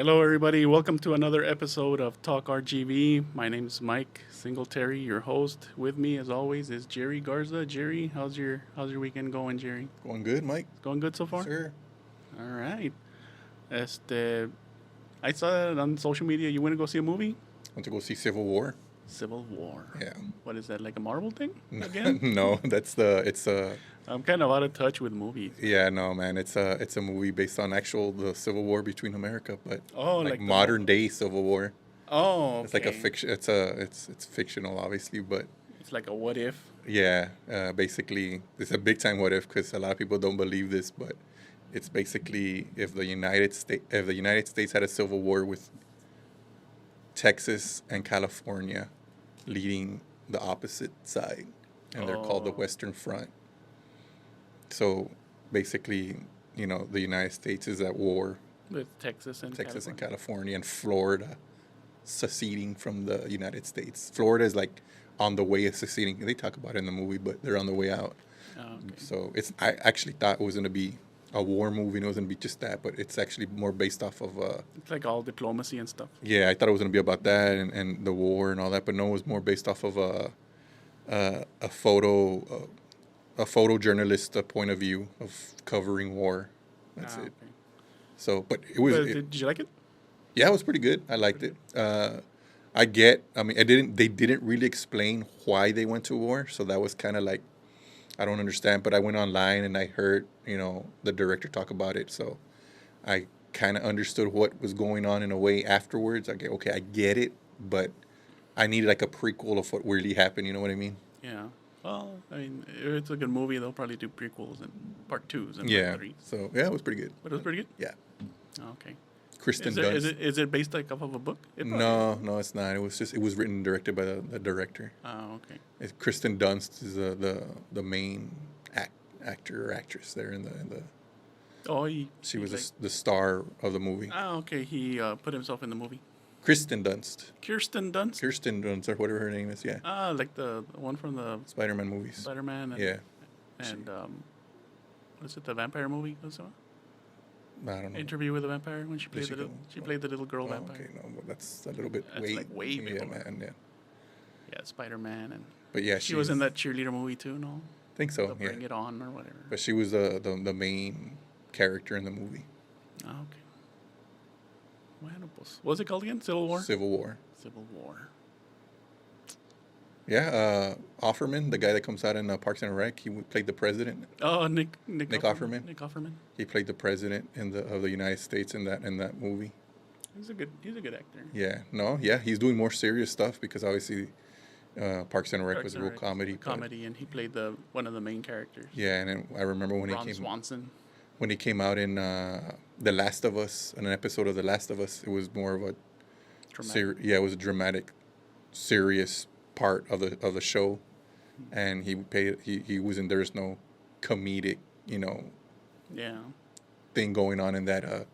Hello, everybody. Welcome to another episode of Talk RGV. My name is Mike Singletary, your host. With me, as always, is Jerry Garza. Jerry, how's your weekend going, Jerry? Going good, Mike? Going good so far? Sir. All right. I saw that on social media. You went to go see a movie? Went to go see Civil War. Civil War. Yeah. What is that, like a Marvel thing again? No, it's a I'm kind of out of touch with movies. yeah, no, man. It's a movie based on the Civil War between America, but Oh, like like the modern day Civil War. Oh, okay. It's like a fiction. It's fictional, obviously, but It's like a what if. yeah, basically it's a big time what if because a lot of people don't believe this, but it's basically if the United States had a civil war with Texas and California leading the opposite side, and they're called the Oh. Western Front. So basically, the United States is at war, With Texas and Texas and California. California, and Florida seceding from the United States. Florida is like on the way of seceding. They talk about it in the movie, but they're on the way out. Oh, okay. So I actually thought it was going to be a war movie, and it was going to be just that, but it's actually more based off of It's like all diplomacy and stuff. yeah, I thought it was going to be about that and the war and all that, but no, it was more based off of a photojournalist point of view of covering war. That's Ah, it. okay. So, but it was But did you like it? yeah, it was pretty good. I liked it. I mean, they didn't really explain why they went to war, so that was kind of like I don't understand. But I went online and I heard the director talk about it, so I kind of understood what was going on in a way afterwards. I get okay, I get it, but I needed like a prequel of what really happened. You know what I mean? Yeah. Well, I mean, if it's a good movie, they'll probably do prequels and part twos and Yeah. part threes. So yeah, it was pretty good. But it was pretty good. Yeah. Oh, okay. Kristen Is it based like off of a book? It probably No, no, it's not. It was written and directed by the director. Oh, okay. Kristen Dunst is the main actor or actress there in the. Oh, She he was like, the star of the movie. oh, okay. He put himself in the movie. Kristen Dunst. Kirsten Dunst. Kirsten Dunst or whatever her name is. Yeah. Ah, like the one from the Spider-Man movies. Spider-Man. And, Yeah. And what is it? The vampire movie? What's it? I don't know. Interview with a Vampire when she played she the little, go? she played the little girl Oh, vampire. okay, no, well, that's a little bit That's like way yeah, before. man, yeah. Yeah, Spider-Man, and But yeah, she was in that cheerleader movie too. No, I think so. the Yeah. Bring It On or whatever. But she was the main character in the movie. Oh, okay. Bueno, pues, what's it called again? Civil War? Civil War. Civil War. Yeah, Offerman, the guy that comes out in Parks and Rec, he played the president. Oh, Nick Offerman. Nick Offerman. He played the president of the United States in that movie. He's a good actor. Yeah, no, yeah, he's doing more serious stuff because obviously Parks and Rec Parks was a and real Rec, comedy. a comedy, and he played one of the main characters. Yeah, and then I remember Ron Swanson. when he came out in The Last of Us, in an episode of The Last of Us, it was more of a Dramatic. it was a dramatic, serious part of the show, and he was in. There's no comedic, Yeah. thing going on in that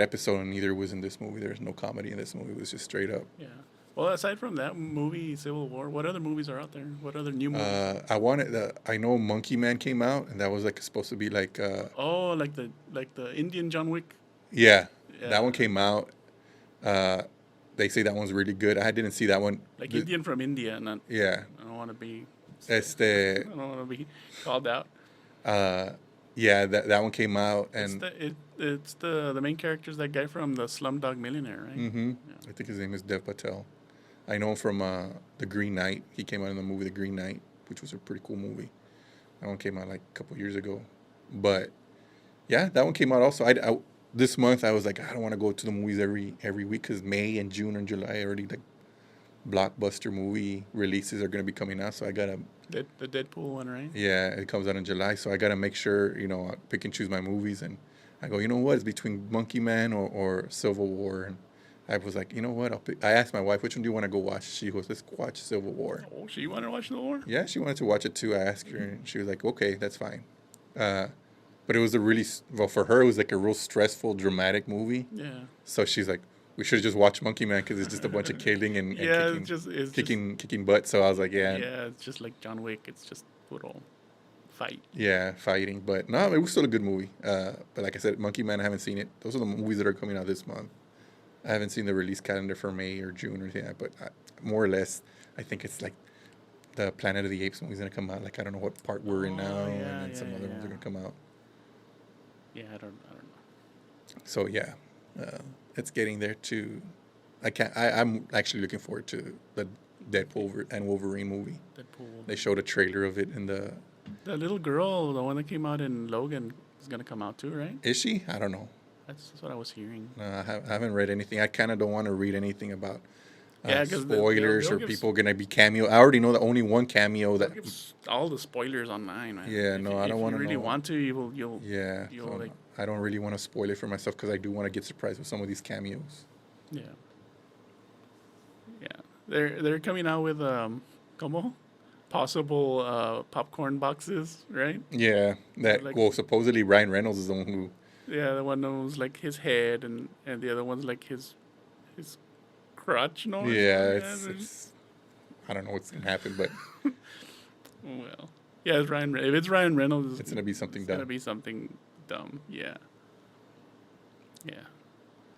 episode, and neither was in this movie. There's no comedy in this movie. It was just straight up. Yeah. Well, aside from that movie, Civil War, what other movies are out there? What other new movies? I know Monkey Man came out, and that was like supposed to be like Oh, like the Indian John Wick. yeah, Yeah. that one came out. They say that one's really good. I didn't see that one. Like Indian from India, not. Yeah. I don't want to be. I Este, don't want to be called out. yeah, that one came out, and It's the main character's that guy from the Slumdog Millionaire, right? hmm Yeah. I think his name is Dev Patel. I know him from The Green Knight. He came out in the movie The Green Knight, which was a pretty cool movie. That one came out like a couple years ago. But yeah, that one came out also. This month I was like, I don't want to go to the movies every week because May and June and July already like blockbuster movie releases are going to be coming out. So I gotta The Deadpool one, right? yeah, it comes out in July. So I gotta make sure I pick and choose my movies. And I go, you know what? It's between Monkey Man or Civil War. And I was like, you know what? I asked my wife, which one do you want to go watch? She goes, let's watch Civil War. Oh, she wanted to watch the war. Yeah, she wanted to watch it too. I asked her, and she was like, okay, that's fine. But it was for her, it was like a real stressful, dramatic movie. Yeah. So she's like, we should have just watched Monkey Man because it's just a bunch of killing and Yeah, kicking butt. So I was like, yeah, it's just like John Wick. It's just brutal fight. yeah, fighting. But no, it was still a good movie. But like I said, Monkey Man, I haven't seen it. Those are the movies that are coming out this month. I haven't seen the release calendar for May or June or anything, but more or less, I think it's like the Planet of the Apes movie's gonna come out. Like I don't know what part we're in now, and then some other ones are gonna come out. Yeah, I don't know. So yeah, it's getting there too. I'm actually looking forward to the Deadpool and Wolverine movie. Deadpool. They showed a trailer of it in the. The little girl, the one that came out in Logan, is gonna come out too, right? Is she? I don't know. That's what I was hearing. No, I haven't read anything. I kind of don't want to read anything about Yeah, 'cause spoilers they'll or give people gonna be cameo. I already know that only one cameo that. All the spoilers online, man. Yeah, If no, you- I don't If want you to really know. want to, you'll. Yeah, You'll so like. I don't really want to spoil it for myself because I do want to get surprised with some of these cameos. Yeah. Yeah, they're coming out with como possible popcorn boxes, right? Yeah, that Like- well, supposedly Ryan Reynolds is the one who. Yeah, the one that was like his head, and the other one's like his crotch. No. Yeah, it's I don't know what's gonna happen, but Well, yeah, it's Ryan. If it's Ryan Reynolds, it's gonna be something It's gonna dumb. be something dumb. Yeah. Yeah.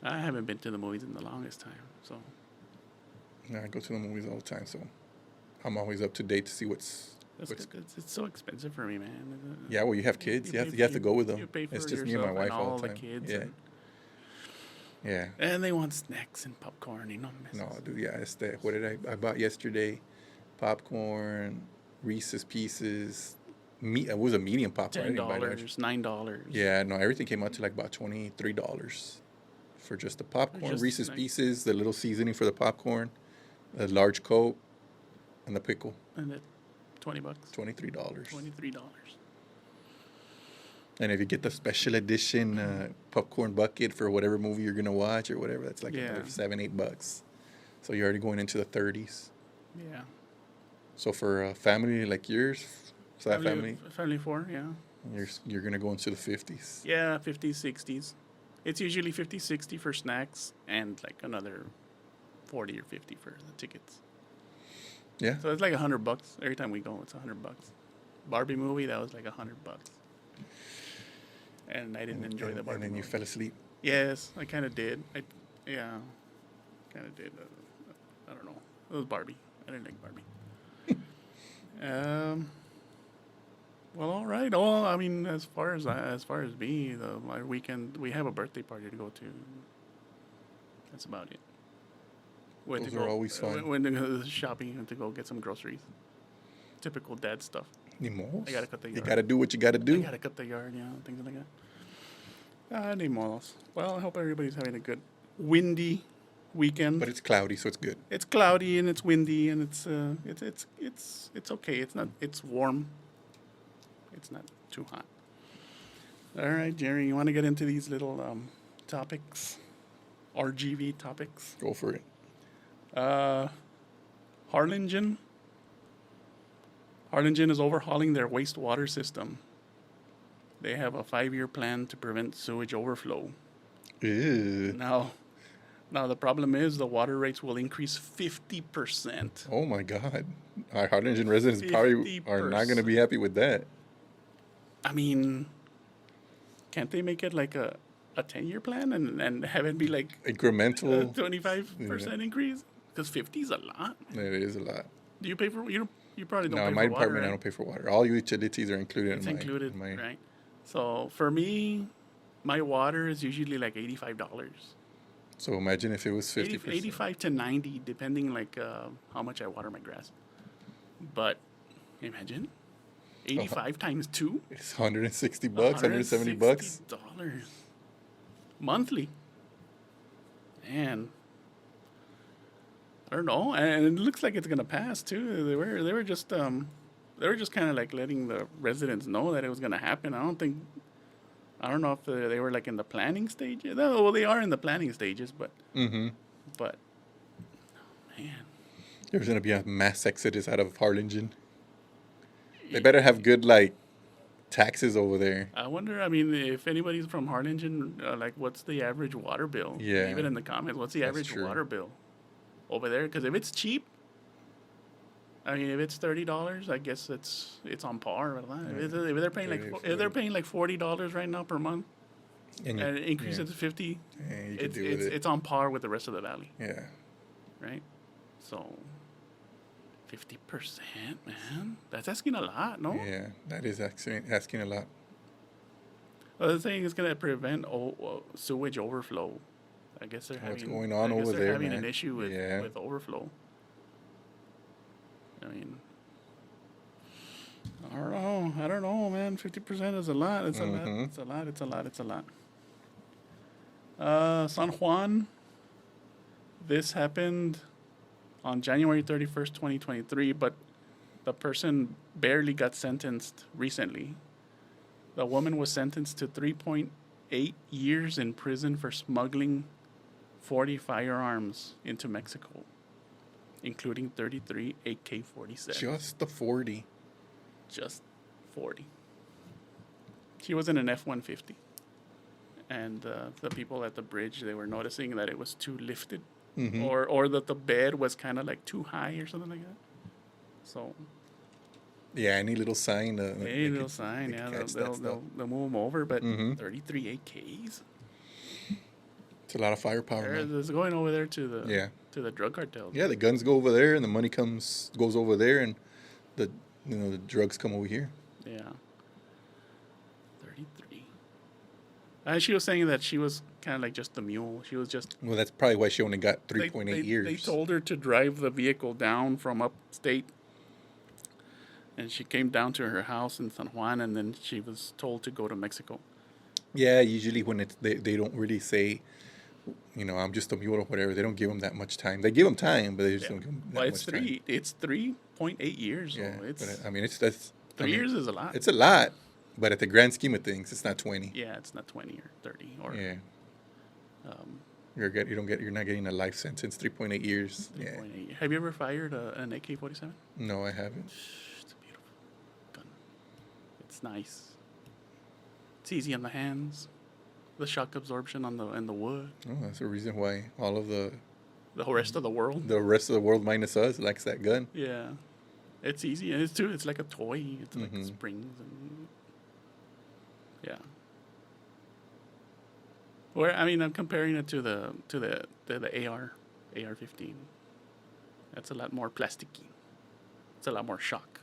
I haven't been to the movies in the longest time, so Yeah, I go to the movies all the time, so I'm always up to date to see what's. that's What's- good. It's so expensive for me, man. Yeah, well, you have kids. You pay have to for- go with them. You pay for It's just me and my yourself wife all the the time. kids. Yeah, yeah. And they want snacks and popcorn, No, dude. Yeah, it's the what did I bought yesterday? Popcorn, Reese's Pieces. It was a medium popcorn. I didn't buy large. $9. Yeah, no, everything came out to like about $23 for just the popcorn, Just Reese's like- Pieces, the little seasoning for the popcorn, a large Coke, and the pickle. And it $20. $23. $23. And if you get the special edition popcorn bucket for whatever movie you're gonna watch or whatever, that's like Yeah. another $7-8. So you're already going into the 30s. Yeah. So for a family like yours, so that family, Family 4, yeah. you're gonna go into the 50s. Yeah, 50s, 60s. It's usually 50, 60 for snacks and like another 40 or 50 for the tickets. Yeah. So it's like $100 every time we go. It's $100. Barbie movie, that was like $100. And I didn't enjoy the Barbie And then you movie. fell asleep. Yes, I kind of did. Yeah, kind of did. I don't know. It was Barbie. I didn't like Barbie. Well, all right. Oh, I mean, as far as me, my weekend, we have a birthday party to go to. That's about it. Went Those to are go- always fun. Went to go shopping and to go get some groceries. Typical dad stuff. Ni modos. I gotta cut the You yard. gotta do what you gotta I do. gotta cut the yard, things like that. Ni modos. Well, I hope everybody's having a good windy weekend. But it's cloudy, so it's good. It's cloudy and it's windy and it's okay. It's warm. It's not too hot. All right, Jerry, you want to get into these little topics, RGV topics? Go for it. Harlingen. Harlingen is overhauling their wastewater system. They have a 5-year plan to prevent sewage overflow. Ew. Now the problem is the water rates will increase 50%. Oh my God. Our Harlingen residents probably are not going to be happy with that. I mean, can't they make it like a 10-year plan and have it be like a Incremental. 25% increase? Because 50 is a lot. It is a lot. Do you pay for you probably don't No, pay in for my water, department, I right? don't pay for water. All utilities are included It's in my. included, in my right? So for me, my water is usually like $85. So imagine if it was 50%. 85 to 90, depending like how much I water my grass. But imagine 85 times 2. It's $160, $170. $160 monthly. Man, I don't know, and it looks like it's gonna pass too. They were just kind of like letting the residents know that it was gonna happen. I don't know if they were like in the planning stages. No, well, they are in the planning stages, but Mm-hmm. man, There's going to be a mass exodus out of Harlingen. They better have good, like, taxes over there. I wonder. I mean, if anybody's from Harlingen, like, what's the average water bill? Yeah. Leave it in the comments. What's the That's average true. water bill over there? Because if it's cheap, I mean, if it's $30, I guess it's on par. ¿Verdad? If they're paying Yeah, if they're paying like $40 right now per month, And and increase it to 50, Yeah, you can do with it. it's on par with the rest of the valley, Yeah. right? So 50%, man. That's asking a lot, no? Yeah, that is asking a lot. Other thing is going to prevent sewage overflow. I guess they're What's having going on I guess over they're there, having man? an issue with Yeah. with overflow. I mean, I don't know, man. 50% is a lot. It's a lot. Mhm. It's a lot. It's a lot. It's a lot. San Juan. This happened on January 31st, 2023, but the person barely got sentenced recently. The woman was sentenced to 3.8 years in prison for smuggling 40 firearms into Mexico, including 33 AK-47. Just the 40. Just 40. She was in an F-150. And the people at the bridge, they were noticing that it was too lifted. Mhm. Or that the bed was kind of like too high or something like that. So, Yeah, any little sign. hey, they'll sign. they Yeah, could catch that they'll stuff. move them over. But Mhm. 33 AKs? It's a lot of firepower, man. It's going over there Yeah. to the drug cartels. Yeah, the guns go over there, and the money goes over there, and the the drugs come over here. Yeah. 33. She was saying that she was kind of like just the mule. She was just. Well, that's probably why she only got They- 3.8 years. They told her to drive the vehicle down from upstate. And she came down to her house in San Juan, and then she was told to go to Mexico. Yeah, usually when they don't really say, I'm just a mule or whatever. They don't give them that much time. They give them time, but they just don't give them that Well, much time. it's 3.8 years. Yeah, So it's but I mean, that's 3 years is a lot. It's a lot, but at the grand scheme of things, it's not 20. Yeah, it's not 20 or 30 or. Yeah, Um, you're not getting a life sentence. 3.8 years. Yeah. 3.8. Have you ever fired an AK-47? No, I haven't. It's a beautiful gun. It's nice. It's easy on the hands. The shock absorption on the wood. Oh, that's the reason why all of The whole rest of the world. the rest of the world minus us likes that gun. Yeah, it's easy, and it's like a toy. It's like Mhm. springs and yeah. Where I mean, I'm comparing it to the AR-15. That's a lot more plasticky. It's a lot more shock.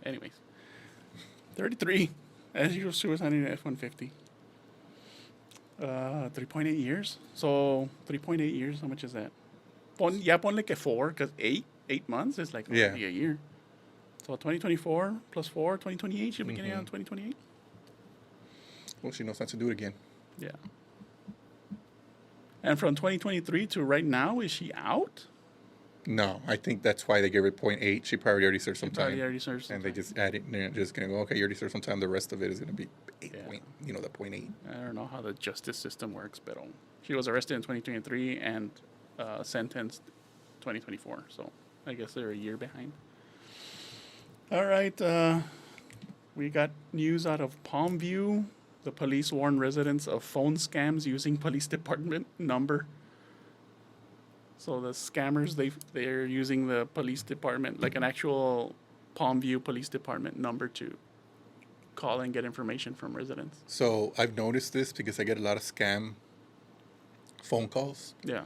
Anyways, 33. As usual, she was hunting an F-150. 3.8 years. So 3.8 years. How much is that? Ponle que 4, because 8 months is like Yeah. already a year. So 2024 plus 4, 2028. She'll be getting out in 2028. Well, she knows not to do it again. Yeah. And from 2023 to right now, is she out? No, I think that's why they gave her 0.8. She probably already served some Probably time. already served some And they time. just add it, and they're just going to go, okay, you already served some time. The rest of it is going to be 8 Yeah. point, the 0.8. I don't know how the justice system works, but she was arrested in 2023 and sentenced 2024. So I guess they're a year behind. All right. We got news out of Palmview. The police warn residents of phone scams using police department number. So the scammers, they're using the police department, like an actual Palmview Police Department number to call and get information from residents. So I've noticed this because I get a lot of scam phone calls. Yeah.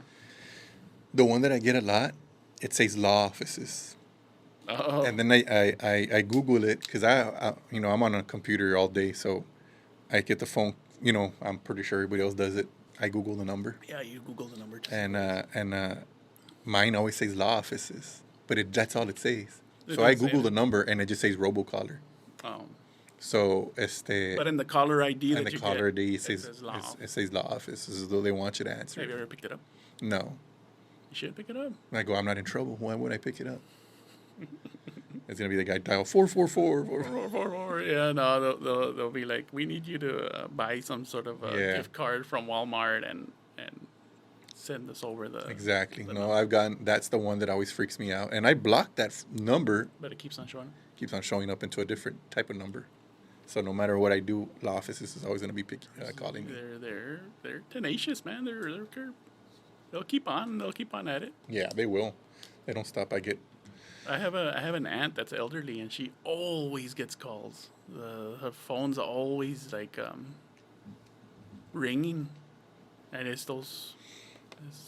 The one that I get a lot, it says law offices. Oh. And then I Google it because I'm on a computer all day, so I get the phone. I'm pretty sure everybody else does it. I Google the number, Yeah, you Google the number. and mine always says law offices, but that's all it says. It So I doesn't say Google that. the number, and it just says robocaller. Oh. So But in the caller ID and that the you caller get, ID it says says law. it says law office, as though they want you to answer. Have you it. ever picked it up? No, You should pick it up. I go, I'm not in trouble. Why would I pick it up? It's gonna be the guy dial 444. Yeah, no, they'll be like, we need you to buy some sort of Yeah. gift card from Walmart and send us over the. Exactly. the No, number. I've gotten. That's the one that always freaks me out, and I blocked that number. But it keeps on showing. Keeps on showing up into a different type of number. So no matter what I do, law offices is always going to be calling me. They're tenacious, man. They'll keep on. They'll keep on at it. Yeah, they will. They don't stop. I have an aunt that's elderly, and she always gets calls. Her phone's always like ringing, and it's those.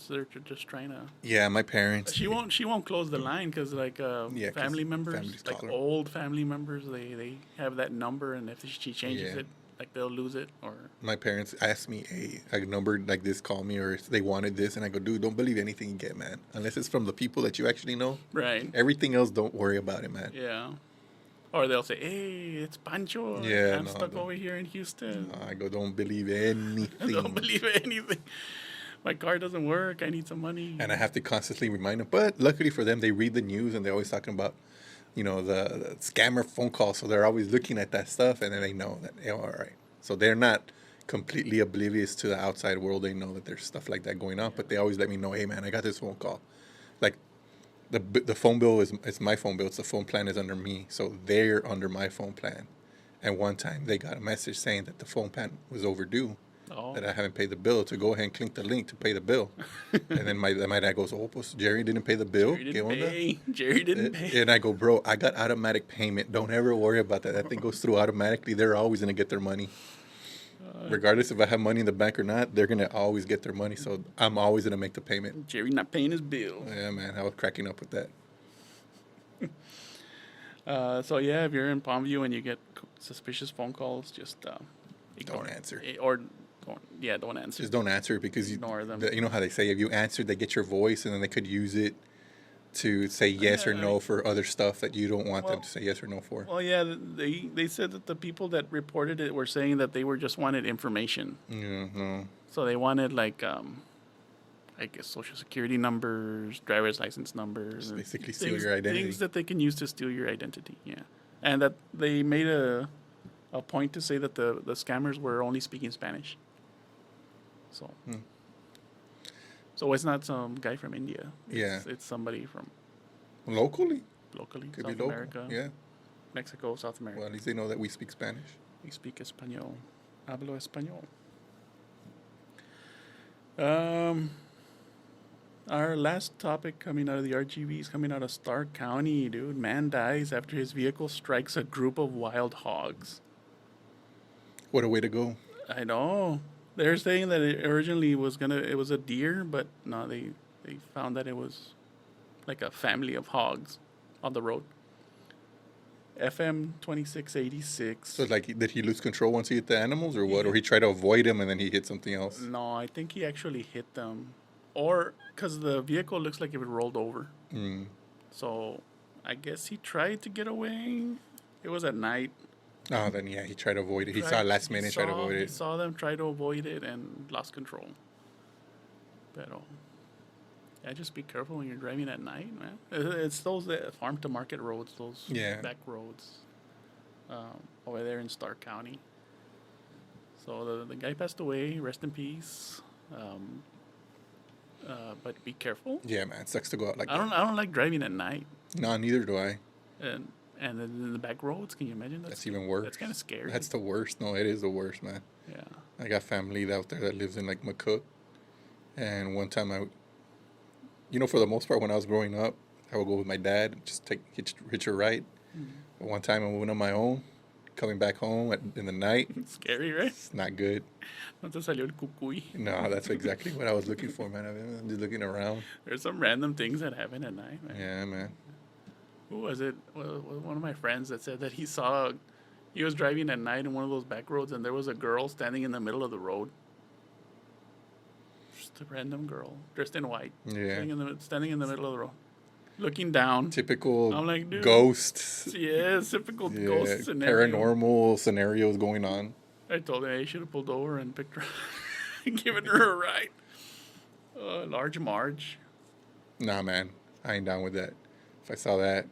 They're just trying to. Yeah, my parents. She won't close the line because like Yeah, 'cause family members, families like call her. old family members, they have that number, and if she changes Yeah. it, like they'll lose it or. My parents asked me a number like this, call me, or if they wanted this, and I go, dude, don't believe anything you get, man, unless it's from the people that you actually know. Right. Everything else, don't worry about it, man. Yeah. Or they'll say, "Hey, it's Pancho. Yeah, I'm no, stuck don't. over here in Houston. I go, don't believe anything. Don't believe anything. My car doesn't work. I need some money." And I have to constantly remind them. But luckily for them, they read the news and they're always talking about, the scammer phone calls. So they're always looking at that stuff, and then they know that, all right. So they're not completely oblivious to the outside world. They know that there's stuff like that going on, but they always let me know, hey, man, I got this phone call. Like, the phone bill is my phone bill. It's the phone plan is under me. So they're under my phone plan. And one time they got a message saying that the phone plan was overdue. Oh. That I haven't paid the bill, to go ahead and click the link to pay the bill. And then my dad goes, oh, pues Jerry didn't pay the bill. Jerry didn't pay. Jerry didn't pay. And I go, bro, I got automatic payment. Don't ever worry about that. That thing goes through automatically. They're always going to get their money. Regardless if I have money in the bank or not, they're going to always get their money. So I'm always going to make the payment. Jerry not paying his bill. Yeah, man. I was cracking up with that. So yeah, if you're in Palmview and you get suspicious phone calls, just ignore Don't it. answer. Don't answer. Just don't answer, because Ignore them. You know how they say if you answer, they get your voice, and then they could use it to say yes or no for other stuff that you don't want them to say yes or no for. Well, yeah, they said that the people that reported it were saying that they were just wanted information. Yeah, no. So they wanted like I guess social security numbers, driver's license numbers, Just basically steal your identity. Things that they can use to steal your identity. Yeah, and that they made a point to say that the scammers were only speaking Spanish. So. So it's not some guy from India. It's somebody from Locally. locally, Could South be local. America, Yeah. Mexico, South America. Well, at least they know that we speak Spanish. We speak español. Hablo español. Our last topic coming out of the RGV is coming out of Starr County, dude. Man dies after his vehicle strikes a group of wild hogs. What a way to go. I know. They're saying that it originally it was a deer, but no, they found that it was like a family of hogs on the road. FM 2686. So, like, did he lose control once he hit the animals, or what? Or he tried to avoid him and then he hit something else? No, I think he actually hit them. Or, because the vehicle looks like if it rolled over. Mm. So, I guess he tried to get away. It was at night. Oh, then yeah, he tried to avoid it. He saw last minute, tried to avoid He it. saw them try to avoid it and lost control. Pero, yeah, just be careful when you're driving at night, man. It's those farm to market roads, those back roads over there in Starr County. So the guy passed away. Rest in peace. But be careful. Yeah, man, it sucks to go out like I don't like driving at night. No, neither do I. And then in the back roads, can you imagine? That's even worse. That's kind of scary. That's the worst. No, it is the worst, man. Yeah. I got family out there that lives in like McCook, and one time for the most part when I was growing up, I would go with my dad and just hitch a ride. Mm-hmm. But one time I went on my own, coming back home in the night. It's scary, right? It's not good. No te salió el cucuy. No, that's exactly what I was looking for, man. I'm just looking around. There's some random things that happen at night, man. Yeah, man. Who was it? Well, one of my friends that said that he was driving at night in one of those back roads, and there was a girl standing in the middle of the road. Just a random girl dressed in white. Yeah. Standing in the middle of the road, looking down. Typical I'm like, dude, ghost. Yeah, typical ghost scenario. Paranormal scenarios going on. I told him, hey, you should have pulled over and picked her and given her a ride. Large Marge. Nah, man. I ain't down with that. If I saw that.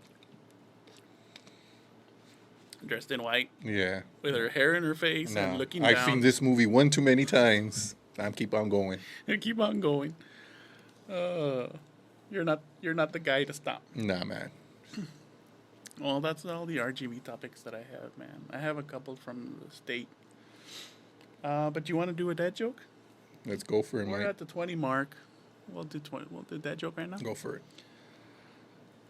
Dressed in white. Yeah. With her hair in her face and looking down. I've seen this movie one too many times. I'm keep on going. Keep on going. You're not the guy to stop. Nah, man. Well, that's all the RGV topics that I have, man. I have a couple from the state. But you want to do a dad joke? Let's go for it, We're Mike. at the 20 mark. We'll do dad joke right now. Go for it.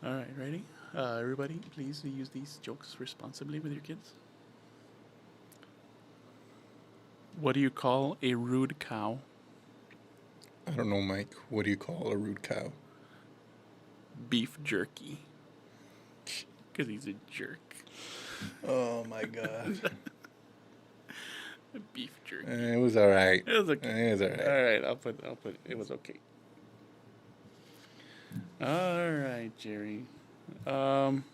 All right, ready? Everybody, please use these jokes responsibly with your kids. What do you call a rude cow? I don't know, Mike. What do you call a rude cow? Beef jerky. Because he's a jerk. Oh my God. Beef jerky. It was all right. It was okay. It was all right. All right, I'll put. It was okay. All right, Jerry. From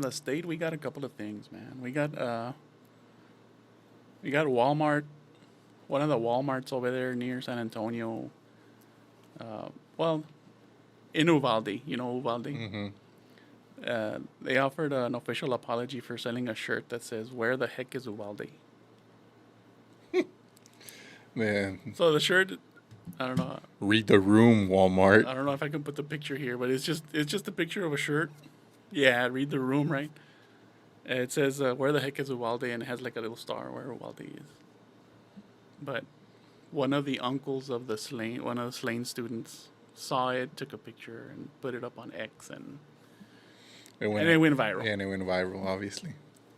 the state, we got a couple of things, man. We got Walmart. One of the Walmarts over there near San Antonio. Well, in Uvalde, you know Uvalde. Mm-hmm. They offered an official apology for selling a shirt that says "Where the heck is Uvalde?" Man, So the shirt, I don't know. read the room, Walmart. I don't know if I can put the picture here, but it's just a picture of a shirt. Yeah, read the room, right? It says "Where the heck is Uvalde?" and it has like a little star where Uvalde is. But one of the uncles of one of the Slane students saw it, took a picture, and put it up on X, and it went viral. Yeah, and it went viral, obviously.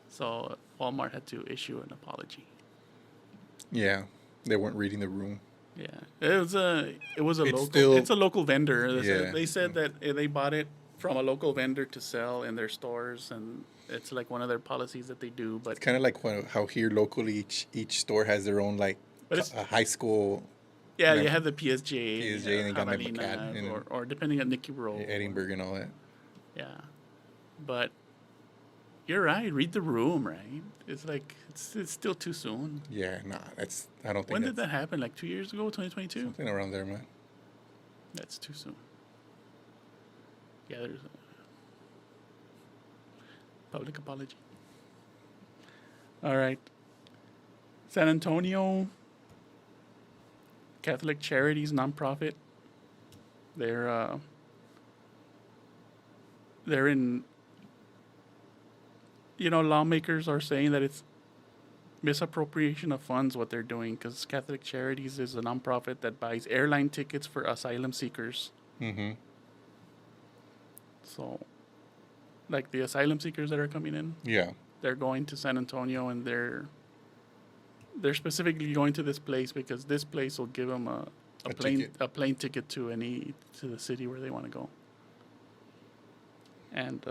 So Walmart had to issue an apology. Yeah, they weren't reading the room. Yeah, it was a local. still- It's a local vendor. Yeah. They said that they bought it from a local vendor to sell in their stores, and it's like one of their policies that they do. But It's kind of like how here locally each store has their own like But it's- a high school, yeah, you you know, have the PSJ, PSJ, and they got like Javelina, McCann and or depending on Nicky Roll, Edinburgh and all that. Yeah, but you're right. Read the room, right? It's like it's still too soon. Yeah, nah, I don't think When did that's that happen? Like 2 years ago, 2022. something around there, man. That's too soon. Yeah, there's a public apology. All right. San Antonio Catholic Charities nonprofit. They're in. Lawmakers are saying that it's misappropriation of funds what they're doing because Catholic Charities is a nonprofit that buys airline tickets for asylum seekers. Mm-hmm. So, like the asylum seekers that are coming in, Yeah. they're going to San Antonio and they're specifically going to this place because this place will give them a plane ticket to the city where they want to go. And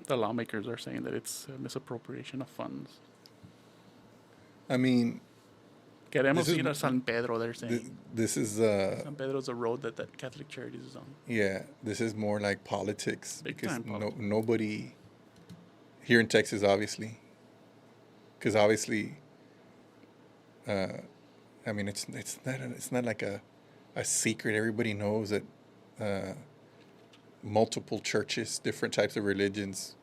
the lawmakers are saying that it's a misappropriation of funds. I mean, Queremos ir a San Pedro, they're saying. this is San Pedro's a road that Catholic Charities is on. yeah, this is more like politics Big because time politics. nobody here in Texas, obviously, because obviously, I mean, it's not like a secret. Everybody knows that multiple churches, different types of religions,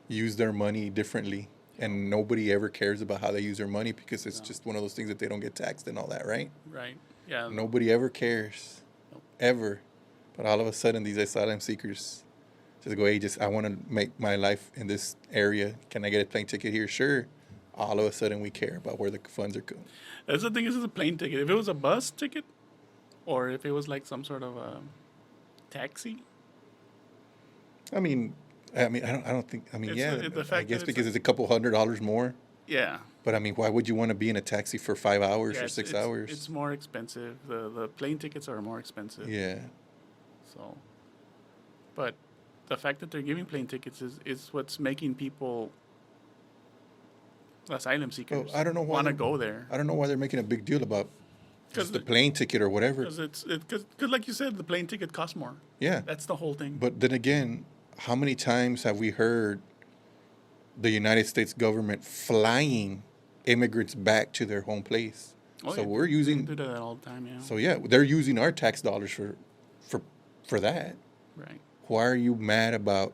use their money differently, and nobody ever cares about how they use their money because it's just one of those things that they don't get taxed and all that, right? Right. Yeah. Nobody ever cares, ever. But all of a sudden, these asylum seekers just go, hey, I want to make my life in this area. Can I get a plane ticket here? Sure. All of a sudden, we care about where the funds are going. That's the thing. This is a plane ticket. If it was a bus ticket, or if it was like some sort of a taxi. I mean, I don't think. I mean, It's yeah. the I fact guess that because it's a couple $100 more. Yeah. But I mean, why would you want to be in a taxi for 5 hours or 6 hours? It's more expensive. The plane tickets are more expensive. Yeah. So, but the fact that they're giving plane tickets is what's making people, asylum seekers, I don't know why want to they're- go there. I don't know why they're making a big deal about just the the- plane ticket or whatever. Because like you said, the plane ticket costs more. Yeah. That's the whole thing. But then again, how many times have we heard the United States government flying immigrants back to their home place? Oh, So yeah, we're they using. do that all the time. Yeah. So yeah, they're using our tax dollars for that. Right. Why are you mad about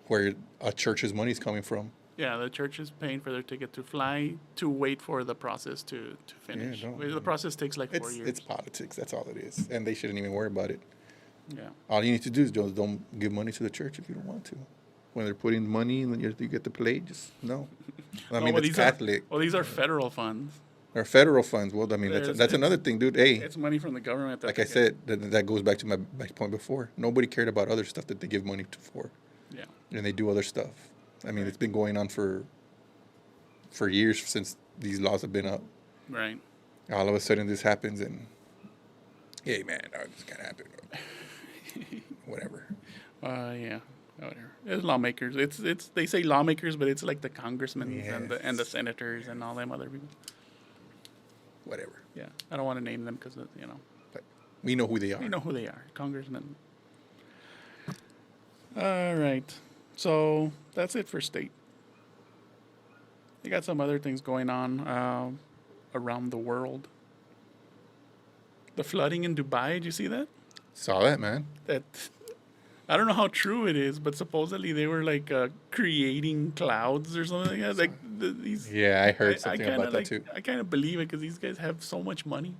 where a church's money's coming from? Yeah, the church is paying for their ticket to fly to wait for the process to finish. no, The process takes like 4 years. It's politics. That's all it is, and they shouldn't even worry about it. Yeah. All you need to do is just don't give money to the church if you don't want to. When they're putting money and then you get the plate, just no. I mean, it's Catholic. These are federal funds. Or federal funds. Well, I mean, There's- that's another thing, dude. Hey, It's money from the government. like I said, that goes back to my point before. Nobody cared about other stuff that they give money for, Yeah. and they do other stuff. I mean, it's been going on for for years since these laws have been up. Right. All of a sudden, this happens, and hey, man, this can't happen. Whatever. Yeah. Whatever. It's lawmakers. It's they say lawmakers, but it's like the congressmen and the senators and all them other people. Whatever. Yeah. I don't want to name them because But we know who they are. we know who they are. Congressmen. All right. So that's it for state. You got some other things going on around the world. The flooding in Dubai. Did you see that? Saw that, man. That I don't know how true it is, but supposedly they were like creating clouds or something like that. Like these. Yeah, I heard something about that too. I kind of believe it because these guys have so much money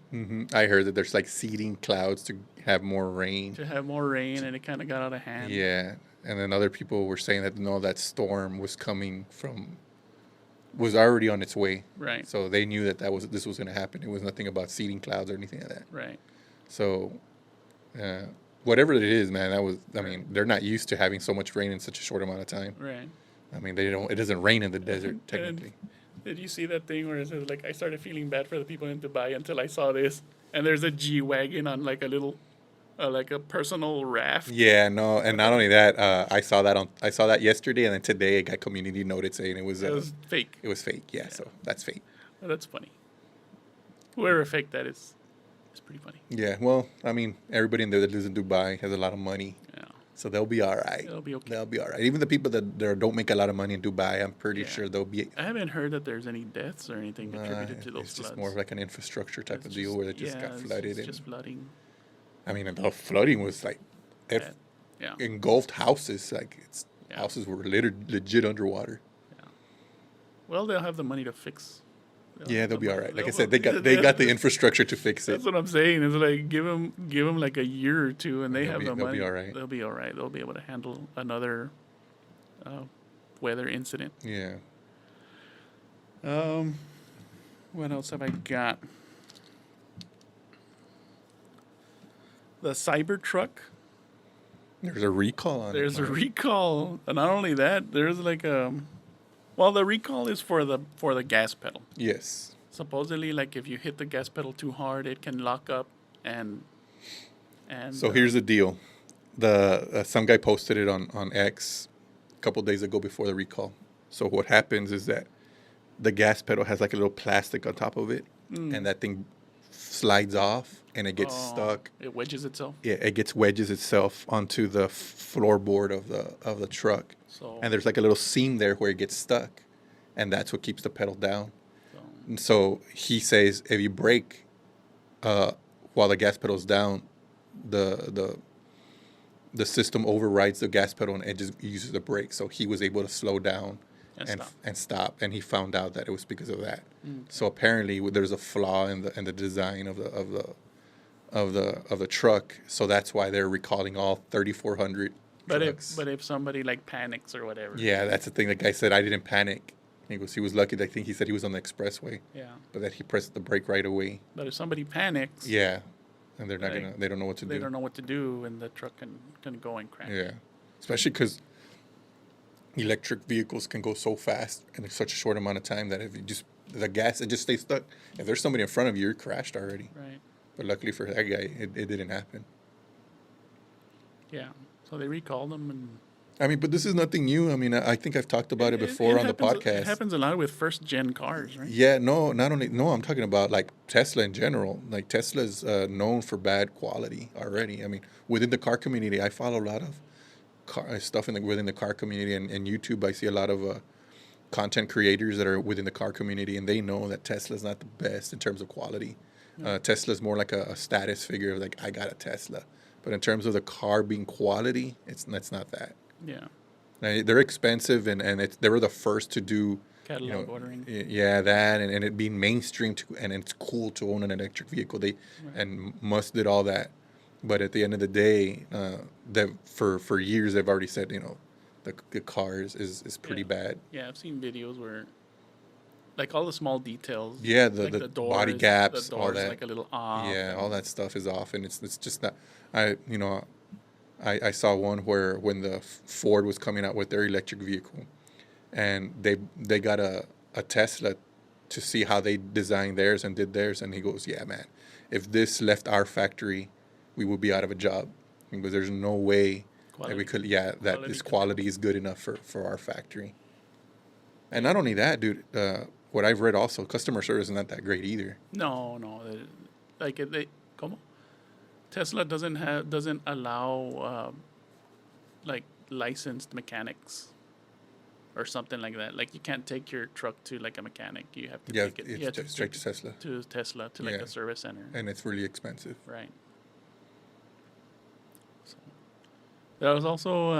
I heard that there's like seeding clouds to have more rain. to have more rain, and it kind of got out of hand. Yeah, and then other people were saying that no, that storm was was already on its way. Right. So they knew that this was going to happen. It was nothing about seeding clouds or anything like that. Right. So, whatever it is, man, I mean, they're not used to having so much rain in such a short amount of time. Right. I mean, it doesn't rain in the desert, technically. Did you see that thing where it says like I started feeling bad for the people in Dubai until I saw this, and there's a G-Wagon on like a little, like a personal raft. Yeah, no, and not only that, I saw that yesterday, and then today I got community noted saying it was fake. It was fake, yeah. So that's fake. Oh, that's funny. Whoever faked that is pretty funny. Yeah, well, I mean, everybody in there that lives in Dubai has a lot of money. Yeah. So they'll be all right. They'll be okay. They'll be all right. Even the people that don't make a lot of money in Dubai, I'm pretty sure they'll be. I haven't heard that there's any deaths or anything attributed to those it's floods. just more of like an infrastructure type of deal where it just got flooded. It's just flooding. I mean, and the flooding was like, it engulfed houses. Like houses were legit underwater. Yeah. Well, they'll have the money to fix. They'll be all right. Like I said, they got the infrastructure to fix it. That's what I'm saying. It's like give them like a year or two, and they have the money. They'll be all right. They'll be all right. They'll be able to handle another weather incident. Yeah. What else have I got? The Cybertruck. There's a recall on it. There's a recall. And not only that, there's like well, the recall is for the gas pedal. Yes. Supposedly, like if you hit the gas pedal too hard, it can lock up and. So here's the deal. Some guy posted it on X a couple days ago before the recall. So what happens is that the gas pedal has like a little plastic on top of it, and that thing slides off and it gets stuck. It wedges itself. Yeah, it wedges itself onto the floorboard of the truck. So, and there's like a little seam there where it gets stuck, and that's what keeps the pedal down. And so he says if you brake while the gas pedal's down, the system overrides the gas pedal and it just uses the brake. So he was able to slow down and stop, and he found out that it was because of that. Okay. So apparently there's a flaw in the design of the truck. So that's why they're recalling all 3,400 trucks. But if somebody like panics or whatever. Yeah, that's the thing. The guy said I didn't panic. He was lucky. I think he said he was on the expressway. Yeah. But that he pressed the brake right away. But if somebody panics. Yeah. And they're not they don't know what to do. They don't know what to do, and the truck can go and crash. Yeah. Especially because electric vehicles can go so fast in such a short amount of time that if you just the gas it just stays stuck. If there's somebody in front of you, you're crashed already. Right. But luckily for that guy, it didn't happen. Yeah. So they recalled them and. I mean, but this is nothing new. I mean, I think I've talked about it before on the podcast. It happens a lot with first-gen cars, right? Yeah, I'm talking about like Tesla in general. Like Tesla's known for bad quality already. I mean, within the car community, I follow a lot of stuff within the car community, and YouTube, I see a lot of content creators that are within the car community, and they know that Tesla's not the best in terms of quality. No. Tesla's more like a status figure of like, I got a Tesla. But in terms of the car being quality, it's not that. Yeah. Now, they're expensive, and they were the first to do catalog ordering. Yeah, that and it being mainstream and it's cool to own an electric vehicle. And Musk did all that, but at the end of the day, for years they've already said the cars is pretty bad. Yeah, I've seen videos where like all the small details. Yeah, like the doors, body gaps, the doors, all that. like a little off. Yeah, all that stuff is off, and it's just not. I saw one where when the Ford was coming out with their electric vehicle, and they got a a Tesla to see how they designed theirs and did theirs, and he goes, "Yeah, man, if this left our factory, we would be out of a job because there's no way that we could, that this quality is good enough for our factory." And not only that, dude, what I've read also, customer service is not that great either. No, like ¿cómo? Tesla doesn't allow like licensed mechanics or something like that. Like you can't take your truck to like a mechanic. You have to take it. You have to straight to Tesla. To Tesla to like a service center. And it's really expensive. Right. So, there was also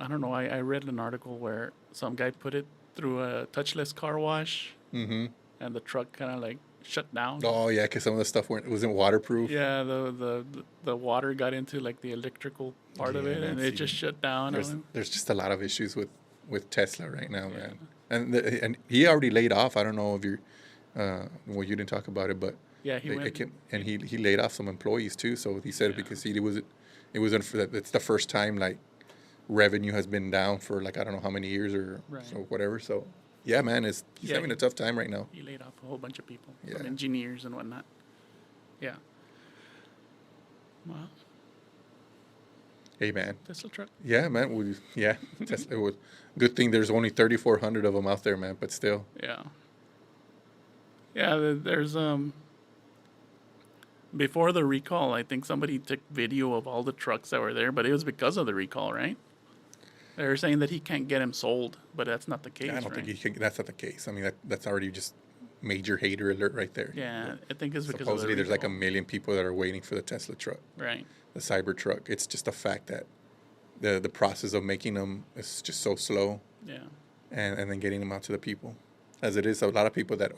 I don't know. I read an article where some guy put it through a touchless car wash, and the truck kind of like shut down. Oh yeah, because some of the stuff wasn't waterproof. Yeah, the water got into like the electrical part of it, and it just shut down. There's just a lot of issues with Tesla right now, man. And he already laid off. I don't know if you're, well, you didn't talk about it, but yeah, he laid off some employees too. So he said because it wasn't for that. It's the first time like revenue has been down for like I don't know how many years or so whatever. So yeah, man, he's having a tough time right now. He laid off a whole bunch of people, some engineers and whatnot. Yeah. Wow. Hey, man. Tesla truck. Yeah, man. Tesla. It was good thing there's only 3,400 of them out there, man. But still. Yeah. Yeah, there's before the recall, I think somebody took video of all the trucks that were there, but it was because of the recall, right? They were saying that he can't get them sold, but that's not the case. I don't think he can. That's not the case. I mean, that's already just major hater alert right there. Yeah, I think it's because supposedly there's like 1 million people that are waiting for the Tesla truck, right? The Cybertruck. It's just a fact that the process of making them is just so slow. Yeah, and then getting them out to the people, as it is. A lot of people that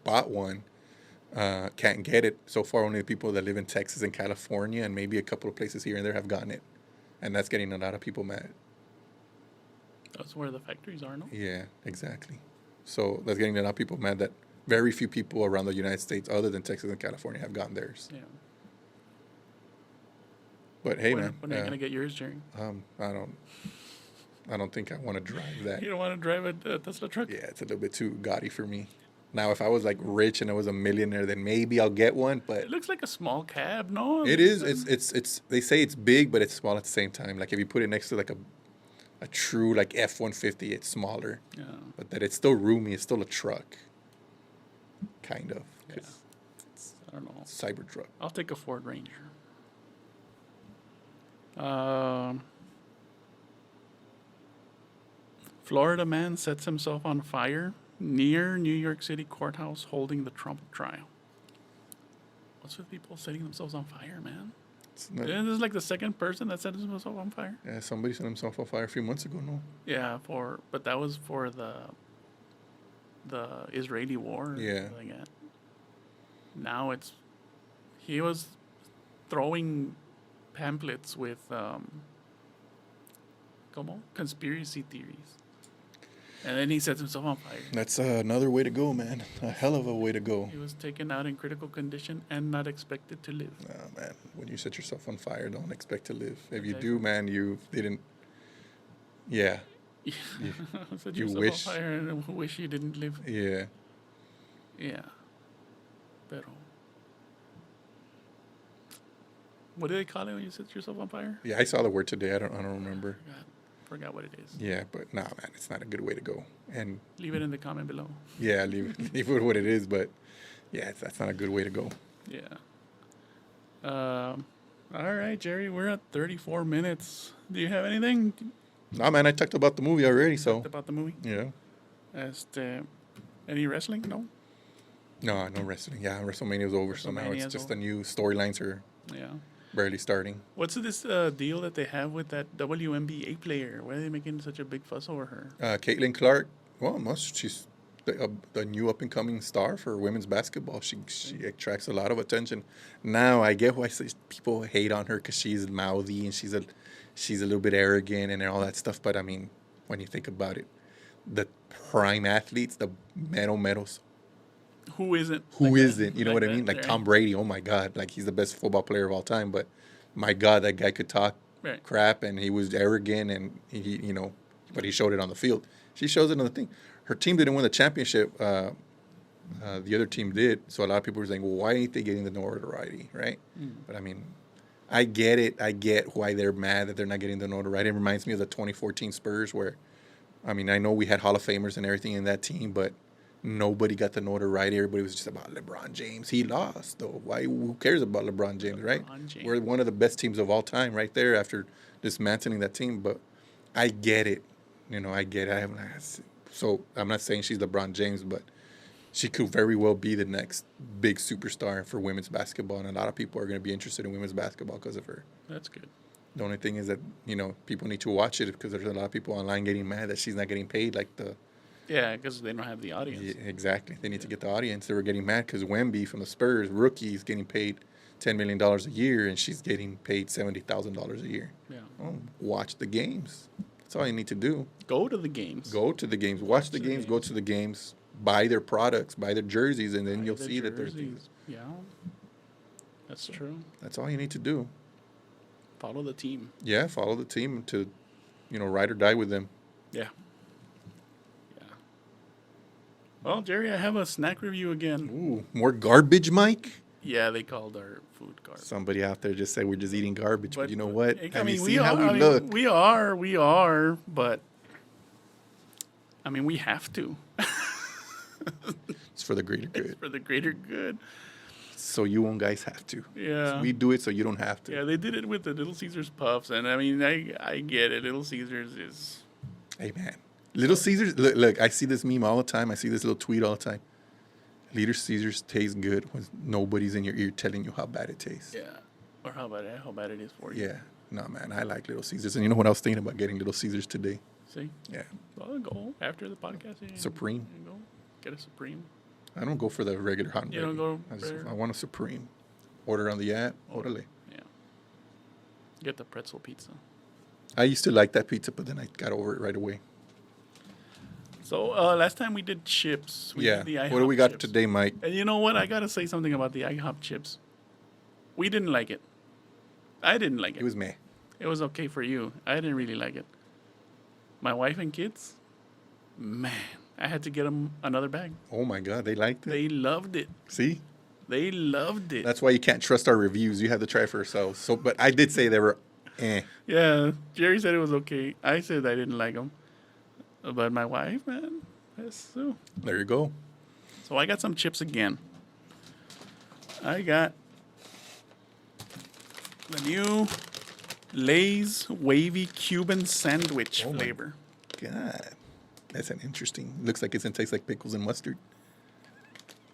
bought one can't get it. So far, only the people that live in Texas and California and maybe a couple of places here and there have gotten it, and that's getting a lot of people mad. That's where the factories are, no? Yeah, exactly. So that's getting a lot of people mad that very few people around the United States, other than Texas and California, have gotten theirs. Yeah. But hey, man, when are you gonna get yours, Jerry? I don't think I want to drive that. You don't want to drive a Tesla truck? Yeah, it's a little bit too gaudy for me. Now, if I was like rich and I was a millionaire, then maybe I'll get one. But it looks like a small cab, no? It is. It's. They say it's big, but it's small at the same time. Like if you put it next to like a true like F-150, it's smaller. Yeah. But that it's still roomy. It's still a truck. Kind of. Yeah. I don't know. Cybertruck. I'll take a Ford Ranger. Florida man sets himself on fire near New York City courthouse holding the Trump trial. What's with people setting themselves on fire, man? Isn't this like the second person that set himself on fire? Yeah, somebody set himself on fire a few months ago, no? Yeah, but that was for the Israeli war. Yeah. Like that. Now he was throwing pamphlets with conspiracy theories. And then he sets himself on fire. That's another way to go, man. A hell of a way to go. He was taken out in critical condition and not expected to live. Nah, man. When you set yourself on fire, don't expect to live. If you do, man, you didn't. Yeah. Set yourself on fire and wish you didn't live. Yeah. Yeah. Pero. What do they call it when you set yourself on fire? Yeah, I saw the word today. I don't remember. Forgot what it is. Yeah, but nah, man, it's not a good way to go. And leave it in the comment below. Yeah, leave it what it is, but yeah, that's not a good way to go. Yeah. All right, Jerry, we're at 34 minutes. Do you have anything? Nah, man, I talked about the movie already, so. Talked about the movie? Yeah. Any wrestling? No? No wrestling. Yeah, WrestleMania was over, so now it's just the new storylines are barely starting. What's this deal that they have with that WNBA player? Why are they making such a big fuss over her? Caitlin Clark. Well, she's the new up-and-coming star for women's basketball. She attracts a lot of attention. Now, I get why people hate on her because she's mouthy and she's a little bit arrogant and all that stuff. But, I mean, when you think about it, the prime athletes, the medals. Who isn't? Who isn't? You know what I mean? Like Tom Brady, oh my God. Like he's the best football player of all time. But my God, that guy could talk crap and he was arrogant and he but he showed it on the field. She shows it on the thing. Her team didn't win the championship. The other team did. So a lot of people were saying, well, why ain't they getting the notoriety, right? But I mean, I get it. I get why they're mad that they're not getting the notoriety. It reminds me of the 2014 Spurs where, I mean, I know we had Hall of Famers and everything in that team, but nobody got the notoriety. Everybody was just about LeBron James. He lost, though. Why? Who cares about LeBron James, right? James. We're one of the best teams of all time right there after dismantling that team. But I get it. You know, I get it. So I'm not saying she's LeBron James, but she could very well be the next big superstar for women's basketball. And a lot of people are going to be interested in women's basketball because of her. That's good. The only thing is that, you know, people need to watch it because there's a lot of people online getting mad that she's not getting paid like the... Yeah, because they don't have the audience. Yeah, exactly. They need to get the audience. They were getting mad because Wemby from the Spurs, rookie, is getting paid $10 million a year, and she's getting paid $70,000 a year. Yeah. Oh, watch the games. That's all you need to do. Go to the games. Go to the games. Watch the games. Go to the games. Buy their products. Buy their jerseys, and then you'll see that there's... Yeah, that's true. That's all you need to do. Follow the team. Yeah, follow the team to, you know, ride or die with them. Yeah. Yeah. Well, Jerry, I have a snack review again. Ooh, more garbage, Mike? Yeah, they called our food garbage. Somebody out there just said we're just eating garbage, but you know what? I Have mean, you seen how we look? We are, but I mean, we have to. It's for the greater good. It's for the greater good. So you won't guys have to. Yeah. So we do it so you don't have to. Yeah, they did it with the Little Caesars puffs, and I mean, I get it. Little Caesars is... Hey, man. Little Caesars, look, I see this meme all the time. I see this little tweet all the time. Little Caesars tastes good when nobody's in your ear telling you how bad it tastes. Yeah. Or how bad it is for you. Yeah. No, man, I like Little Caesars. And you know what I was thinking about getting Little Caesars today? See? Yeah. Well, go after the podcast. Supreme. You go get a Supreme. I don't go for the regular hot and You ready. don't go I want a Supreme. Order on the app. Orderly. Yeah. Get the pretzel pizza. I used to like that pizza, but then I got over it right away. So last time we did chips. We did the What do we got chips. today, Mike? And you know what? I got to say something about the IHOP chips. We didn't like it. I didn't like it. It was meh. It was okay for you. I didn't really like it. My wife and kids, man, I had to get them another bag. Oh, my God. They liked it? They loved it. See? They loved it. That's why you can't trust our reviews. You have to try it for yourselves. So, but I did say they were eh. Yeah, Jerry said it was okay. I said I didn't like them. But my wife, man, that's so. There you go. So I got some chips again. I got the new Lay's Wavy Cuban Sandwich flavor. God. That's an interesting. Looks like it's going to taste like pickles and mustard.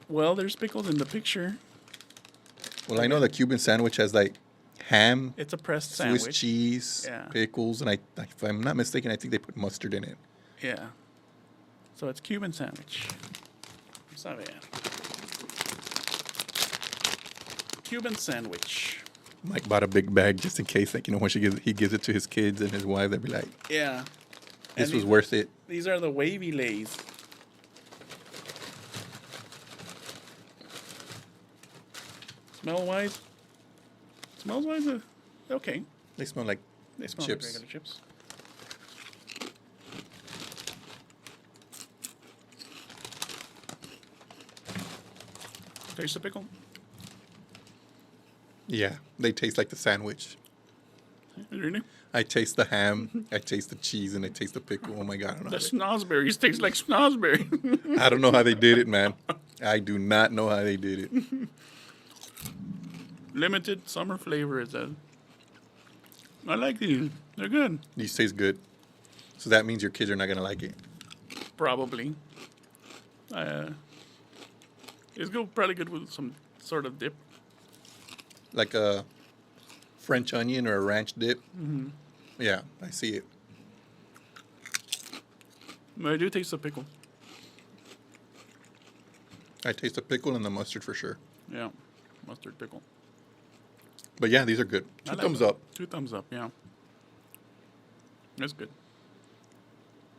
Well, there's pickles in the picture. Well, I know the Cuban sandwich has like ham, It's a pressed Swiss sandwich. cheese, Yeah. pickles, and if I'm not mistaken, I think they put mustard in it. Yeah. So it's Cuban sandwich. Sabe. Cuban sandwich. Mike bought a big bag just in case, like, you know, when he gives it to his kids and his wife, they'd be like, Yeah. this And was worth it. These are the Wavy Lays. Smell-wise, okay. They smell like They smell chips. like regular chips. Taste the pickle. Yeah, they taste like the sandwich. Really? I taste the ham, I taste the cheese, and I taste the pickle. Oh my God, The snozberries taste like snozberry. I don't know how they did it, man. I do not know how they did it. Limited summer flavor is that. I like these. They're good. These taste good. So that means your kids are not gonna like it. Probably. It's probably good with some sort of dip. Like a French onion or a ranch dip. Mm-hmm. Yeah, I see it. But I do taste the pickle. I taste the pickle and the mustard for sure. Yeah, mustard pickle. But yeah, these are good. I Two like thumbs them. up. 2 thumbs up, yeah. That's good.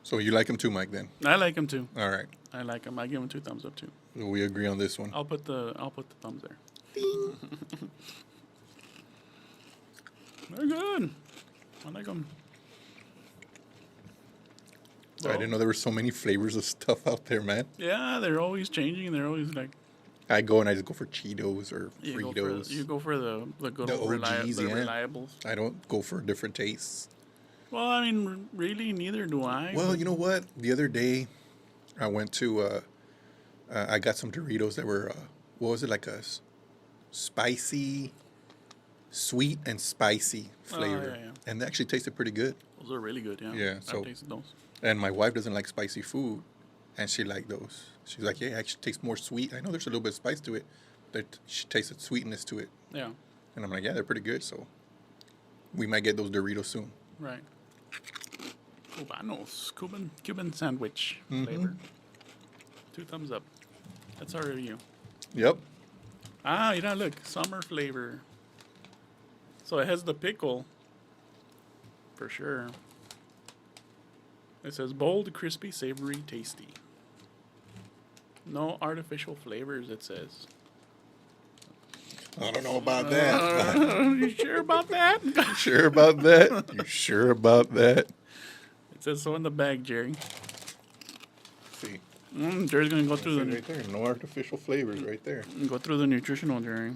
So you like them too, Mike, then? I like them too. All right. I like them. I give them 2 thumbs up too. We agree on this one. I'll put the thumbs there. They're good. I like them. I didn't know there were so many flavors of stuff out there, man. Yeah, they're always changing. They're always like I go and I just go for Cheetos or you Fritos. you go for the good The old OGs, the yeah. reliables. I don't go for different tastes. Well, I mean, really, neither do I. Well, you know what? The other day, I went to, I got some Doritos that were, what was it, like a spicy, sweet and spicy flavor. yeah. And they actually tasted pretty good. Those are really good. Yeah. Yeah, I've so- tasted those. And my wife doesn't like spicy food, and she liked those. She's like, yeah, it actually tastes more sweet. I know there's a little bit of spice to it, but she tasted sweetness to it. Yeah. And I'm like, yeah, they're pretty good. So we might get those Doritos soon. Right. Cubanos, Cuban sandwich Mm-hmm. flavor. 2 thumbs up. That's our review. Yep. Ah, you know, look, summer flavor. So it has the pickle, for sure. It says bold, crispy, savory, tasty. No artificial flavors, it says. I don't know about that. You sure about that? You sure about that? You sure about that? It says so in the bag, Jerry. See, Jerry's gonna go through right there. No artificial flavors right there. the nutritional, Jerry.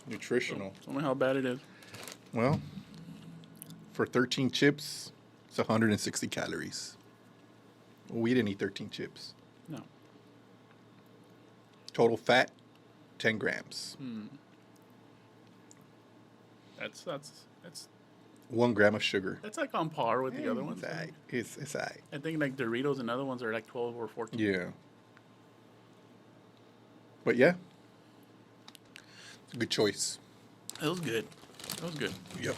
Nutritional. Tell me how bad it is. Well, for 13 chips, it's 160 calories. We didn't eat 13 chips. No. Total fat, 10 grams. That's 1 gram of sugar. that's like on par with the other ones. It's aight. It's aight. I think like Doritos and other ones are like 12 or 14. Yeah. But yeah, it's a good choice. It was good. It was good. Yep.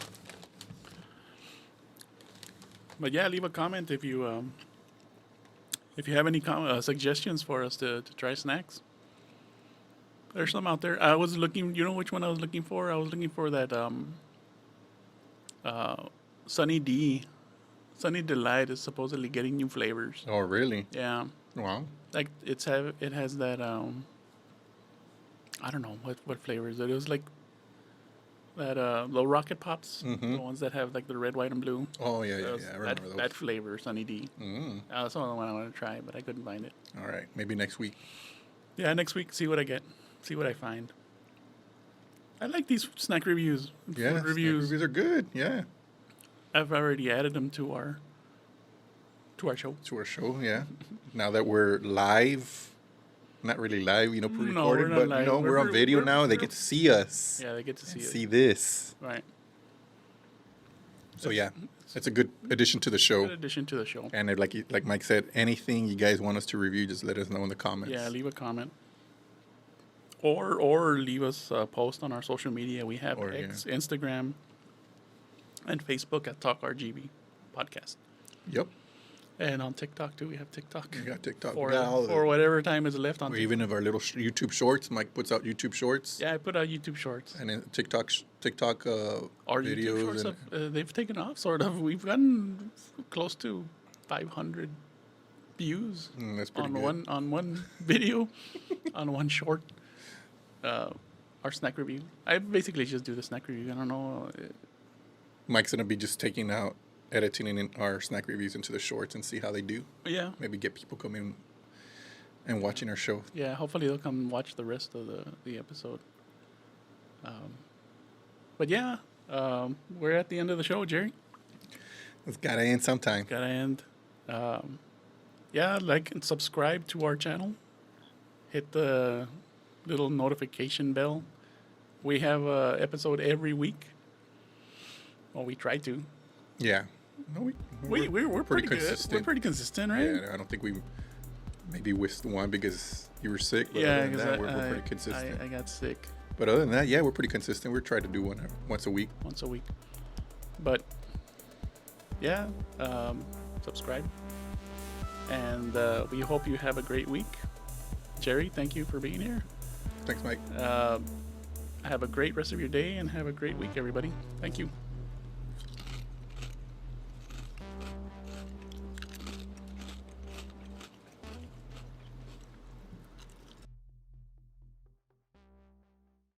But yeah, leave a comment if you have any suggestions for us to try snacks. There's some out there. I was looking. You know which one I was looking for? I was looking for that Sunny D. Sunny Delight is supposedly getting new flavors. Oh, really? Yeah, Wow. like it has that I don't know what flavor is it. It was like that the Rocket Pops, the ones that have like the red, white, and blue. Oh, yeah, yeah, Those- yeah. I remember those. that flavor, Sunny D. Mm. That's the one I want to try, but I couldn't find it. All right. Maybe next week. Yeah, next week, see what I get. See what I find. I like these snack reviews. Yeah. Food snack reviews. Reviews are good. Yeah. I've already added them to our show. To our show. Yeah. Now that we're live, not really live, No, pre-recorded, we're not but live. we're on video we're- now. They we're- get to see us. Yeah, they get to see it. See this. Right. So yeah, it's a good addition to the show. Good addition to the show. And like Mike said, anything you guys want us to review, just let us know in the comments. Yeah, leave a comment. Or leave us a post on our social media. We have Instagram, and Facebook at Talk RGV Podcast. Yep. And on TikTok too. We have TikTok. We got TikTok. For, We got all of for it. whatever time is left on Or TikTok. even of our little YouTube shorts. Mike puts out YouTube shorts. Yeah, I put out YouTube Shorts. And then TikTok Our videos. YouTube Shorts, and, they've taken off, sort of. We've gotten close to 500 views that's pretty on good. one video, on one short. Our snack review. I basically just do the snack review. I don't know. Mike's going to be just taking out, editing in our snack reviews into the shorts and see how they do. Yeah. Maybe get people coming and watching our show. Yeah, hopefully they'll come watch the rest of the episode. But yeah, we're at the end of the show, Jerry. It's got to end sometime. Gotta end. Yeah, like and subscribe to our channel. Hit the little notification bell. We have an episode every week. Well, we try to. Yeah. No, We're pretty good. consistent. We're pretty consistent, right? Yeah, I don't think we maybe missed one because you were sick. But Yeah, other than because that, we're pretty consistent. I got sick But other than that, yeah, we're pretty consistent. We're trying to do one once a week. once a week. But yeah, subscribe. And we hope you have a great week. Jerry, thank you for being here. Thanks, Mike. Have a great rest of your day and have a great week, everybody. Thank you.